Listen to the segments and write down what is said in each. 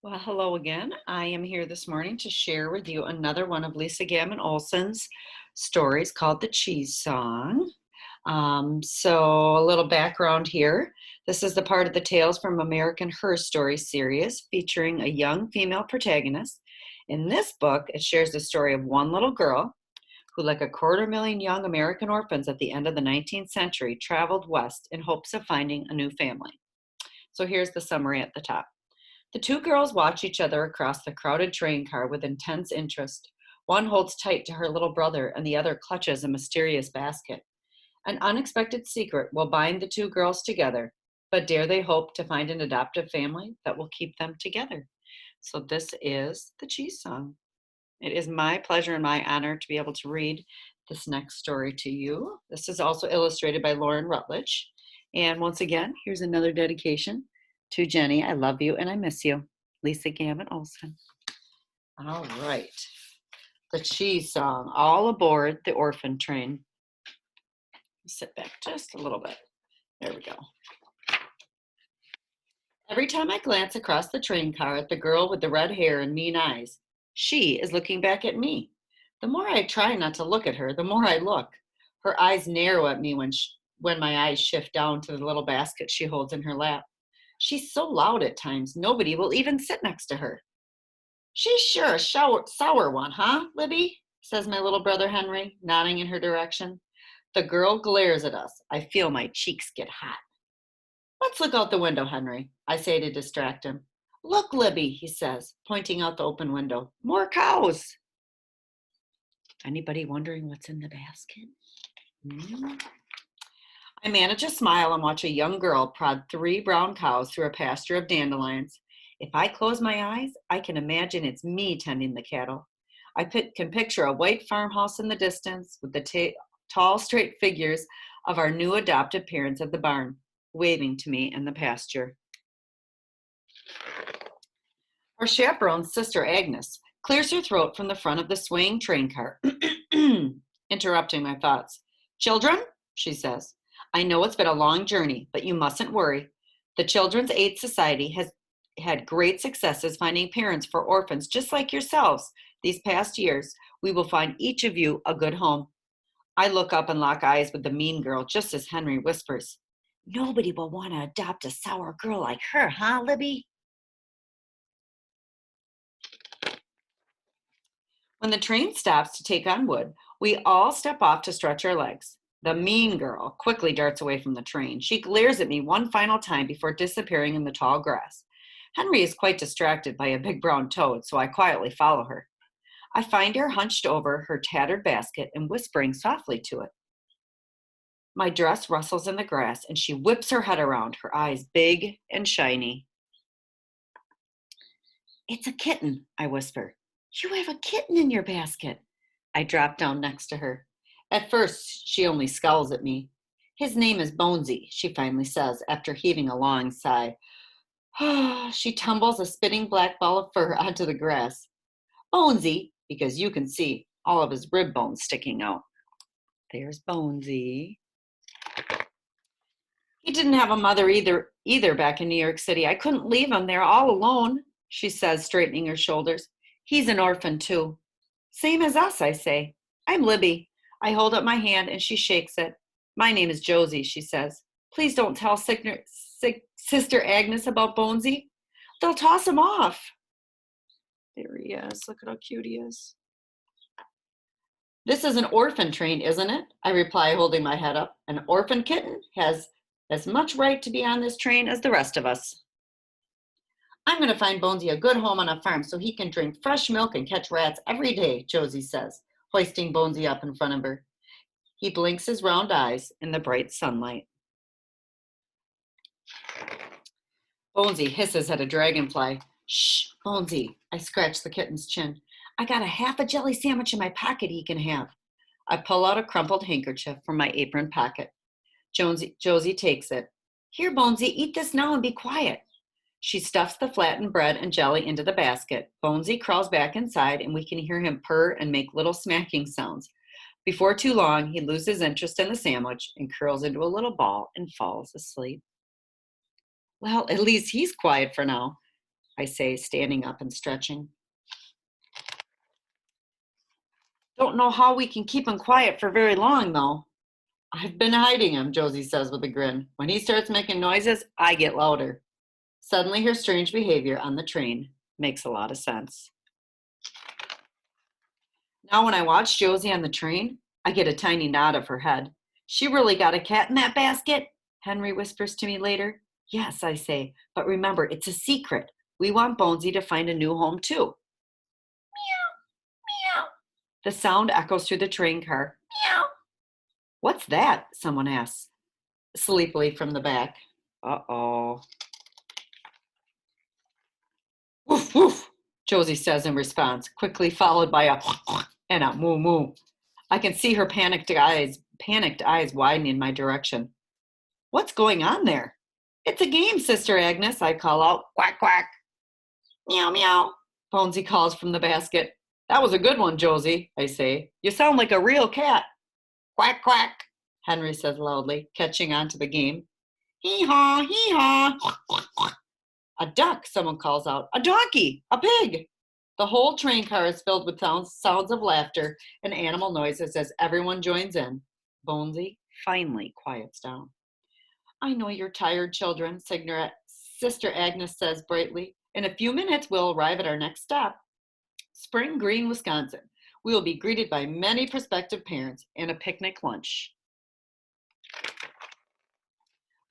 Well, hello again. I am here this morning to share with you another one of Lisa Gammon Olson's stories called The Cheese Song. A little background here. This is the part of the Tales from American Her Story series featuring a young female protagonist. In this book, it shares the story of one little girl who, like a 250,000 young American orphans at the end of the 19th century, traveled west in hopes of finding a new family. So here's the summary at the top. The two girls watch each other across the crowded train car with intense interest. One holds tight to her little brother, and the other clutches a mysterious basket. An unexpected secret will bind the two girls together, but dare they hope to find an adoptive family that will keep them together? So, this is the Cheese Song. It is my pleasure and my honor to be able to read this next story to you. This is also illustrated by Lauren Rutledge. And once again, here's another dedication to Jenny. I love you and I miss you. Lisa Gammon Olson. All right. The Cheese Song. All aboard the orphan train. Sit back just a little bit. There we go. Every time I glance across the train car at the girl with the red hair and mean eyes, she is looking back at me. The more I try not to look at her, the more I look. Her eyes narrow at me when my eyes shift down to the little basket she holds in her lap. She's so loud at times, nobody will even sit next to her. She's sure a sour one, huh, Libby? Says my little brother Henry, nodding in her direction. The girl glares at us. I feel my cheeks get hot. Let's look out the window, Henry, I say to distract him. Look, Libby, he says, pointing out the open window. More cows. Anybody wondering what's in the basket? I manage a smile and watch a young girl prod 3 brown cows through a pasture of dandelions. If I close my eyes, I can imagine it's me tending the cattle. I can picture a white farmhouse in the distance with the tall, straight figures of our new adopted parents at the barn, waving to me in the pasture. Our chaperone's sister Agnes clears her throat from the front of the swaying train car, interrupting my thoughts. Children, she says, I know it's been a long journey, but you mustn't worry. The Children's Aid Society has had great successes finding parents for orphans just like yourselves these past years. We will find each of you a good home. I look up and lock eyes with the mean girl just as Henry whispers, Nobody will want to adopt a sour girl like her, huh, Libby? When the train stops to take on wood, we all step off to stretch our legs. The mean girl quickly darts away from the train. She glares at me one final time before disappearing in the tall grass. Henry is quite distracted by a big brown toad, so I quietly follow her. I find her hunched over her tattered basket and whispering softly to it. My dress rustles in the grass, and she whips her head around, her eyes big and shiny. It's a kitten, I whisper. You have a kitten in your basket. I drop down next to her. At first, she only scowls at me. His name is Bonesy, she finally says, after heaving a long sigh. She tumbles a spitting black ball of fur onto the grass. Bonesy, because you can see all of his rib bones sticking out. There's Bonesy. He didn't have a mother either back in New York City. I couldn't leave him there all alone, she says, straightening her shoulders. He's an orphan, too. Same as us, I say. I'm Libby. I hold up my hand and she shakes it. My name is Josie, she says. Please don't tell Sister Agnes about Bonesy. They'll toss him off. There he is. Look at how cute he is. This is an orphan train, isn't it? I reply, holding my head up. An orphan kitten has as much right to be on this train as the rest of us. I'm going to find Bonesy a good home on a farm so he can drink fresh milk and catch rats every day, Josie says, hoisting Bonesy up in front of her. He blinks his round eyes in the bright sunlight. Bonesy hisses at a dragonfly. Shh, Bonesy, I scratch the kitten's chin. I got a half a jelly sandwich in my pocket he can have. I pull out a crumpled handkerchief from my apron pocket. Josie takes it. Here, Bonesy, eat this now and be quiet. She stuffs the flattened bread and jelly into the basket. Bonesy crawls back inside, and we can hear him purr and make little smacking sounds. Before too long, he loses interest in the sandwich and curls into a little ball and falls asleep. Well, at least he's quiet for now. I say, standing up and stretching. Don't know how we can keep him quiet for very long, though. I've been hiding him, Josie says with a grin. When he starts making noises, I get louder. Suddenly, her strange behavior on the train makes a lot of sense. Now, when I watch Josie on the train, I get a tiny nod of her head. She really got a cat in that basket, Henry whispers to me later. Yes, I say, but remember, it's a secret. We want Bonesy to find a new home, too. Meow, meow. The sound echoes through the train car. Meow. What's that? Someone asks, sleepily from the back. Uh-oh. Woof, woof, Josie says in response, quickly followed by a and a moo moo. I can see her panicked eyes widening in my direction. What's going on there? It's a game, Sister Agnes, I call out. Quack, quack. Meow, meow, Bonesy calls from the basket. That was a good one, Josie, I say. You sound like a real cat. Quack, quack, Henry says loudly, catching on to the game. Hee-haw, hee-haw. A duck, someone calls out. A donkey, a pig. The whole train car is filled with sounds of laughter and animal noises as everyone joins in. Bonesy finally quiets down. I know you're tired, children, Sister Agnes says brightly. In a few minutes, we'll arrive at our next stop, Spring Green, Wisconsin. We will be greeted by many prospective parents and a picnic lunch.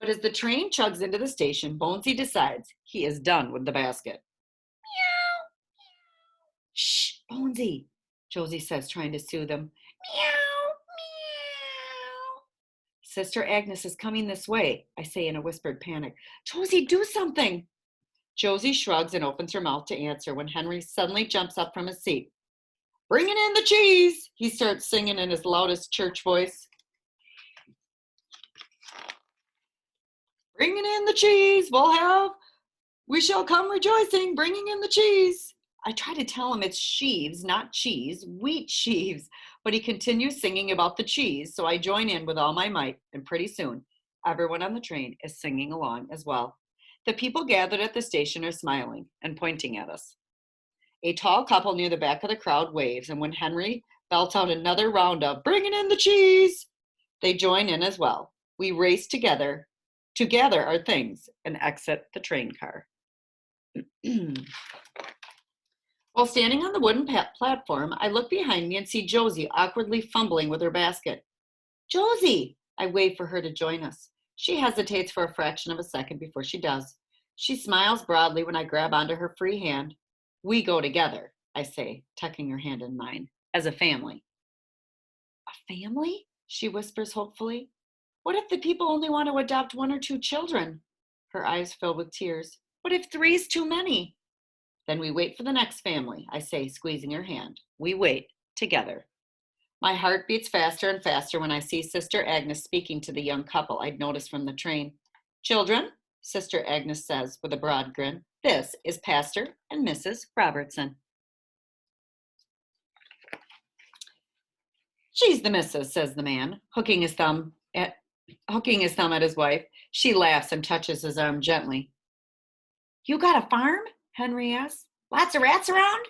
But as the train chugs into the station, Bonesy decides he is done with the basket. Meow. Shh, Bonesy, Josie says, trying to soothe him. Meow, meow. Sister Agnes is coming this way, I say in a whispered panic. Josie, do something. Josie shrugs and opens her mouth to answer when Henry suddenly jumps up from his seat. Bringing in the cheese, he starts singing in his loudest church voice. Bringing in the cheese, we shall come rejoicing, bringing in the cheese. I try to tell him it's sheaves, not cheese, wheat sheaves, but he continues singing about the cheese, so I join in with all my might, and pretty soon, everyone on the train is singing along as well. The people gathered at the station are smiling and pointing at us. A tall couple near the back of the crowd waves, and when Henry belts out another round of bringing in the cheese, they join in as well. We race together to gather our things and exit the train car. While standing on the wooden platform, I look behind me and see Josie awkwardly fumbling with her basket. Josie! I wave for her to join us. She hesitates for a fraction of a second before she does. She smiles broadly when I grab onto her free hand. We go together, I say, tucking her hand in mine, as a family. A family? She whispers hopefully. What if the people only want to adopt 1 or 2 children? Her eyes fill with tears. What if 3's too many? Then we wait for the next family, I say, squeezing her hand. We wait together. My heart beats faster and faster when I see Sister Agnes speaking to the young couple I'd noticed from the train. Children, Sister Agnes says with a broad grin, this is Pastor and Mrs. Robertson. She's the missus, says the man, hooking his thumb at his wife. She laughs and touches his arm gently. You got a farm? Henry asks. Lots of rats around?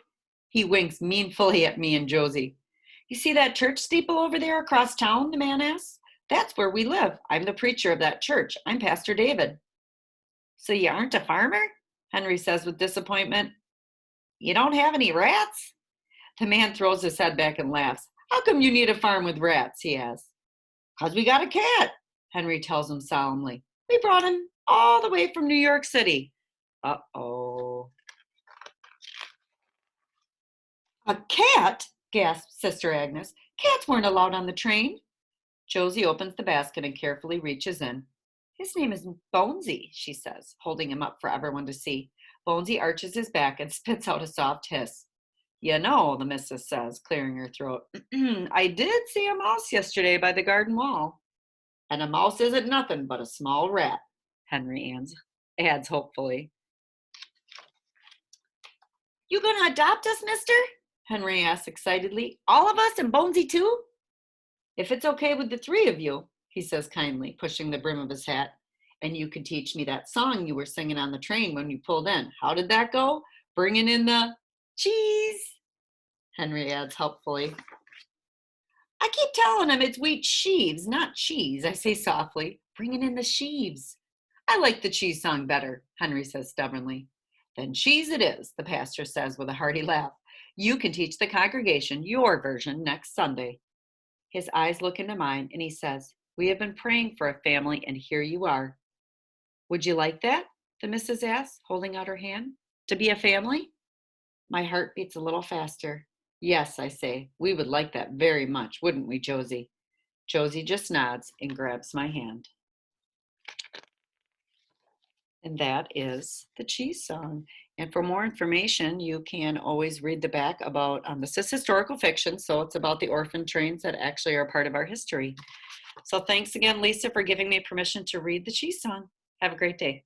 He winks meaningfully at me and Josie. You see that church steeple over there across town? The man asks. That's where we live. I'm the preacher of that church. I'm Pastor David. So you aren't a farmer? Henry says with disappointment. You don't have any rats? The man throws his head back and laughs. How come you need a farm with rats? He asks. 'Cause we got a cat, Henry tells him solemnly. We brought him all the way from New York City. Uh-oh. A cat? Gasps Sister Agnes. Cats weren't allowed on the train. Josie opens the basket and carefully reaches in. His name is Bonesy, she says, holding him up for everyone to see. Bonesy arches his back and spits out a soft hiss. You know, the missus says, clearing her throat, I did see a mouse yesterday by the garden wall. And a mouse isn't nothing but a small rat, Henry adds hopefully. You gonna adopt us, mister? Henry asks excitedly. All of us and Bonesy too? If it's okay with the 3 of you, he says kindly, pushing the brim of his hat. And you could teach me that song you were singing on the train when you pulled in. How did that go? Bringing in the cheese, Henry adds helpfully. I keep telling him it's wheat sheaves, not cheese, I say softly, bringing in the sheaves. I like the cheese song better, Henry says stubbornly. Then cheese it is, the pastor says with a hearty laugh. You can teach the congregation your version next Sunday. His eyes look into mine and he says, we have been praying for a family and here you are. Would you like that? The missus asks, holding out her hand. To be a family? My heart beats a little faster. Yes, I say, we would like that very much, wouldn't we, Josie? Josie just nods and grabs my hand. And that is the cheese song. And for more information, you can always read the back about, this is historical fiction, so it's about the orphan trains that actually are part of our history. So thanks again, Lisa, for giving me permission to read the cheese song. Have a great day.